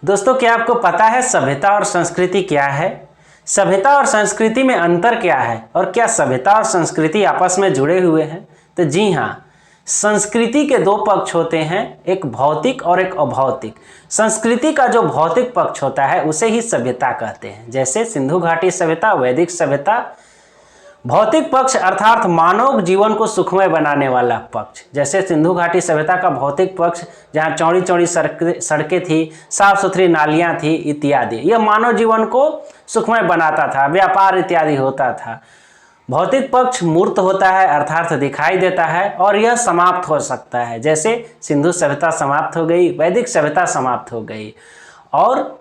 दोस्तों, क्या आपको पता है सभ्यता और संस्कृति क्या है? सभ्यता और संस्कृति में अंतर क्या है और क्या सभ्यता और संस्कृति आपस में जुड़े हुए हैं? तो जी हाँ, संस्कृति के दो पक्ष होते हैं, एक भौतिक और एक अभौतिक। संस्कृति का जो भौतिक पक्ष होता है उसे ही सभ्यता कहते हैं, जैसे सिंधु घाटी सभ्यता, वैदिक सभ्यता। भौतिक पक्ष अर्थात मानव जीवन को सुखमय बनाने वाला पक्ष, जैसे सिंधु घाटी सभ्यता का भौतिक पक्ष जहाँ चौड़ी चौड़ी सड़कें थी, साफ सुथरी नालियाँ थी इत्यादि, यह मानव जीवन को सुखमय बनाता था, व्यापार इत्यादि होता था। भौतिक पक्ष मूर्त होता है अर्थात दिखाई देता है और यह समाप्त हो सकता है, जैसे सिंधु सभ्यता समाप्त हो गई, वैदिक सभ्यता समाप्त हो गई। और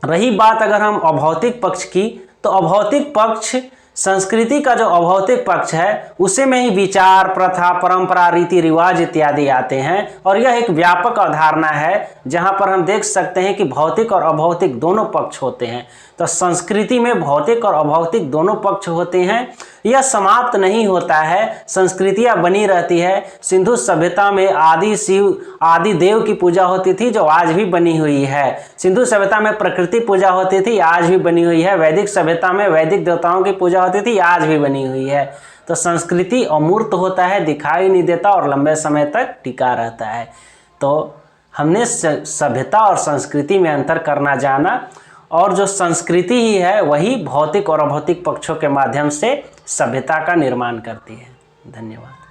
रही बात अगर हम अभौतिक पक्ष की, तो अभौतिक पक्ष संस्कृति का जो अभौतिक पक्ष है उसे में ही विचार, प्रथा, परंपरा, रीति रिवाज इत्यादि आते हैं और यह एक व्यापक अवधारणा है जहां पर हम देख सकते हैं कि भौतिक और अभौतिक दोनों पक्ष होते हैं। तो संस्कृति में भौतिक और अभौतिक दोनों पक्ष होते हैं, यह समाप्त नहीं होता है, संस्कृतियां बनी रहती है। सिंधु सभ्यता में आदि शिव आदि देव की पूजा होती थी जो आज भी बनी हुई है। सिंधु सभ्यता में प्रकृति पूजा होती थी, आज भी बनी हुई है। वैदिक सभ्यता में वैदिक देवताओं की पूजा होती थी, आज भी बनी हुई है। तो संस्कृति अमूर्त होता है, दिखाई नहीं देता और लंबे समय तक टिका रहता है। तो हमने सभ्यता और संस्कृति में अंतर करना जाना, और जो संस्कृति ही है वही भौतिक और अभौतिक पक्षों के माध्यम से सभ्यता का निर्माण करती है। धन्यवाद।